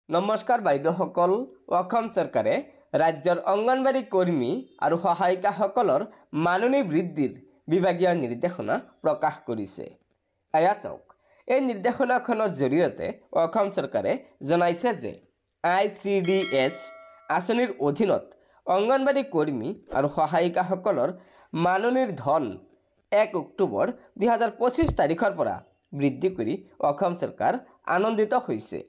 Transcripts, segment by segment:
নমস্কাৰ বাইদেউসকল। অসম চৰকাৰে ৰাজ্যৰ অংগনবাড়ী কৰ্মী আৰু সহায়িকাসকলৰ মাননী বৃদ্ধিৰ বিভাগীয় নিৰ্দেশনা প্ৰকাশ কৰিছে। এয়া চাওক, এই নিৰ্দেশনাখনৰ জৰিয়তে অসম চৰকাৰে জনাইছে যে ICDS আঁচনিৰ অধীনত অংগনবাড়ী কৰ্মী আৰু সহায়িকাসকলৰ মাননীৰ ধন 1 অক্টোবৰ 2025 তাৰিখৰ পৰা বৃদ্ধি কৰি অসম চৰকাৰ আনন্দিত হৈছে।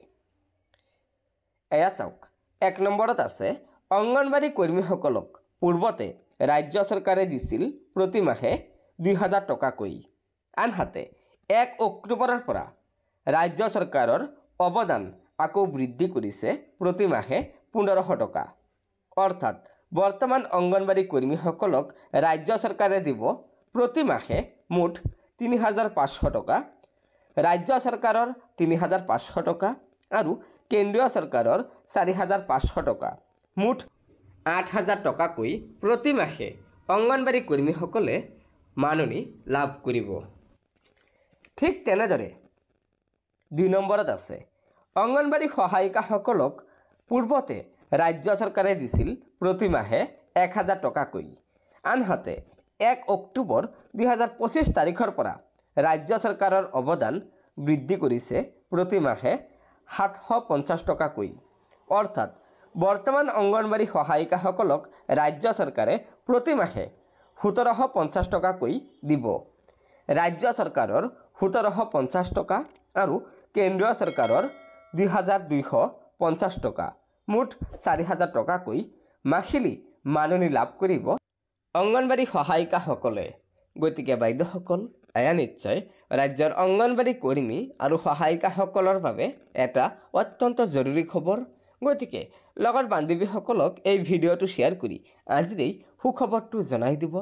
এয়া চাওক, 1 নম্বৰত আছে অংগনবাড়ী কৰ্মীসকলক পূৰ্বতে ৰাজ্য চৰকাৰে দিছিল প্ৰতি মাহে 2000 টকাকৈ। আনহাতে 1 অক্টোবৰৰ পৰা ৰাজ্য চৰকাৰৰ অৱদান আকৌ বৃদ্ধি কৰিছে প্ৰতি মাহে 1500 টকা। অৰ্থাৎ বৰ্তমান অংগনবাড়ী কৰ্মীসকলক ৰাজ্য চৰকাৰে দিব প্ৰতি মাহে মুঠ 3500 টকা, ৰাজ্য চৰকাৰৰ 3500 টকা আৰু কেন্দ্ৰীয় চৰকাৰৰ 4500 টকা, মুঠ 8000 টকাকৈ প্ৰতি মাহে অংগনবাড়ী কৰ্মীসকলে মাননী লাভ কৰিব। ঠিক তেনেদৰে 2 নম্বৰত আছে অংগনবাড়ী সহায়িকাসকলক পূৰ্বতে ৰাজ্য চৰকাৰে দিছিল প্ৰতি মাহে 1000 টকাকৈ। আনহাতে 1 অক্টোবৰ 2025 তাৰিখৰ পৰা ৰাজ্য চৰকাৰৰ অৱদান বৃদ্ধি কৰিছে প্ৰতি মাহে 750 টকাকৈ। অৰ্থাৎ বৰ্তমান অংগনবাড়ী সহায়িকাসকলক ৰাজ্য চৰকাৰে প্ৰতি মাহে 1750 টকাকৈ দিব। ৰাজ্য চৰকাৰৰ 1750 টকা আৰু কেন্দ্ৰীয় চৰকাৰৰ 2250 টকা, মুঠ 4000 টকাকৈ মাহিলী মাননী লাভ কৰিব অংগনবাড়ী সহায়িকাসকলে। গতিকে বাইদেউসকল, এয়া নিশ্চয় ৰাজ্যৰ অংগনবাড়ী কৰ্মী আৰু সহায়িকাসকলৰ বাবে এটা অত্যন্ত জৰুৰী খবৰ। গতিকে লগৰ বান্ধৱীসকলক এই ভিডিঅ'টো শ্বেয়াৰ কৰি আজিৰ এই সুখবৰটো জনাই দিব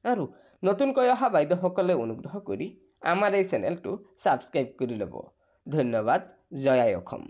আৰু নতুনকৈ অহা বাইদেউসকলে অনুগ্ৰহ কৰি আমাৰ এই চেনেলটো ছাবস্ক্ৰাইব কৰি ল'ব। ধন্যবাদ। জয় আই অসম।